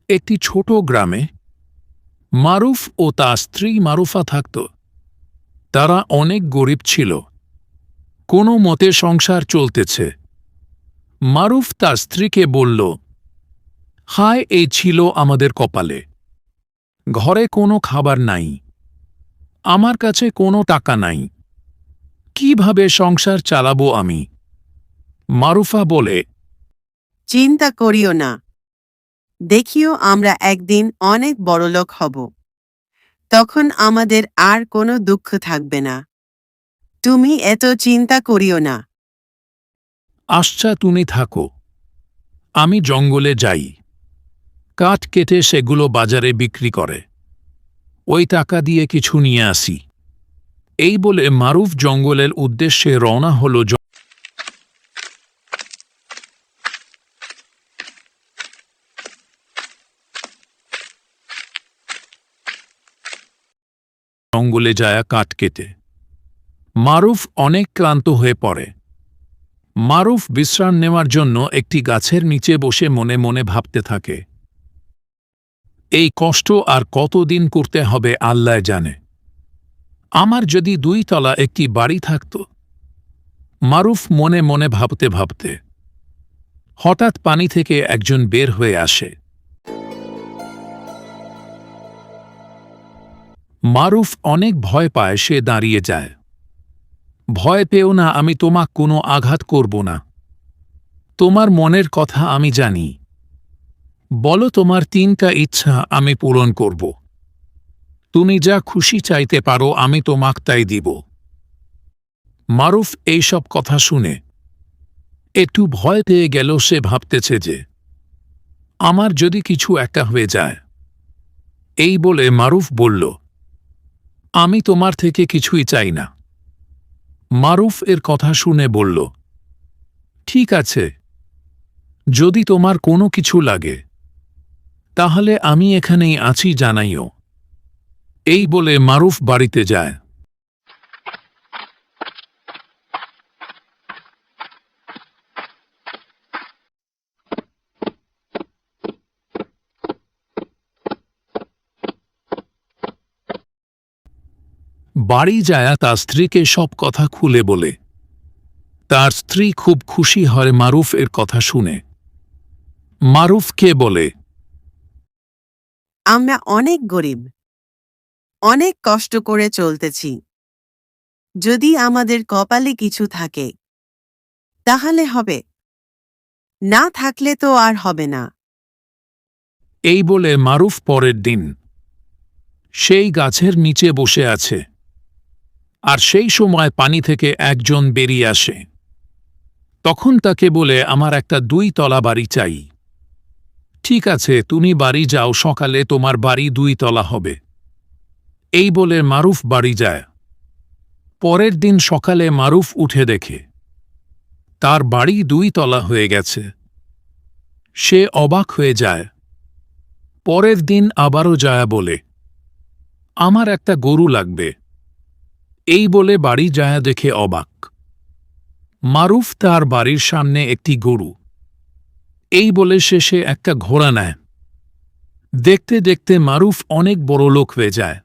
একটি ছোট গ্রামে মারুফ ও তার স্ত্রী মারুফা থাকত। তারা অনেক গরিব ছিল, কোনো মতে সংসার চলতেছে। মারুফ তার স্ত্রীকে বলল, হায়, এই ছিল আমাদের কপালে। ঘরে কোনো খাবার নাই, আমার কাছে কোনো টাকা নাই, কিভাবে সংসার চালাবো আমি? মারুফা বলে, চিন্তা করিও না, দেখিও আমরা একদিন অনেক বড়লোক হব, তখন আমাদের আর কোনো দুঃখ থাকবে না। তুমি এত চিন্তা করিও না। আচ্ছা, তুমি থাকো, আমি জঙ্গলে যাই, কাঠ কেটে সেগুলো বাজারে বিক্রি করে ওই টাকা দিয়ে কিছু নিয়ে আসি। এই বলে মারুফ জঙ্গলের উদ্দেশ্যে রওনা হল। জঙ্গলে যায় কাঠ কেটে। মারুফ অনেক ক্লান্ত হয়ে পড়ে। মারুফ বিশ্রাম নেওয়ার জন্য একটি গাছের নিচে বসে মনে মনে ভাবতে থাকে, এই কষ্ট আর কতদিন করতে হবে আল্লাহ জানে। আমার যদি 2 তলা একটি বাড়ি থাকত। মারুফ মনে মনে ভাবতে ভাবতে হঠাৎ পানি থেকে একজন বের হয়ে আসে। মারুফ অনেক ভয় পায়, সে দাঁড়িয়ে যায়। ভয় পেও না, আমি তোমাকে কোনো আঘাত করব না। তোমার মনের কথা আমি জানি। বলো, তোমার 3টা ইচ্ছা আমি পূরণ করব। তুমি যা খুশি চাইতে পারো, আমি তোমাকে তাই দিব। মারুফ এইসব কথা শুনে একটু ভয় পেয়ে গেল। সে ভাবতেছে যে আমার যদি কিছু একটা হয়ে যায়। এই বলে মারুফ বলল, আমি তোমার থেকে কিছুই চাই না। মারুফ এর কথা শুনে বলল, ঠিক আছে, যদি তোমার কোনো কিছু লাগে তাহলে আমি এখানেই আছি, জানাইও। এই বলে মারুফ বাড়িতে যায়। বাড়ি যায় তার স্ত্রীকে সব কথা খুলে বলে। তার স্ত্রী খুব খুশি হয় মারুফ এর কথা শুনে। মারুফকে বলে, আমরা অনেক গরিব, অনেক কষ্ট করে চলতেছি। যদি আমাদের কপালে কিছু থাকে তাহলে হবে, না থাকলে তো আর হবে না। এই বলে মারুফ পরের দিন সেই গাছের নিচে বসে আছে। আর সেই সময় পানি থেকে একজন বেরিয়ে আসে। তখন তাকে বলে, আমার একটা 2 তলা বাড়ি চাই। ঠিক আছে, তুমি বাড়ি যাও, সকালে তোমার বাড়ি 2 তলা হবে। এই বলে মারুফ বাড়ি যায়। পরের দিন সকালে মারুফ উঠে দেখে তার বাড়ি 2 তলা হয়ে গেছে। সে অবাক হয়ে যায়। পরের দিন আবারও যায় বলে, আমার একটা গরু লাগবে। এই বলে বাড়ি যায় দেখে অবাক। মারুফ তার বাড়ির সামনে একটি গরু। এই বলে সে একটা ঘোড়া নেয়। দেখতে দেখতে মারুফ অনেক বড় লোক হয়ে যায়।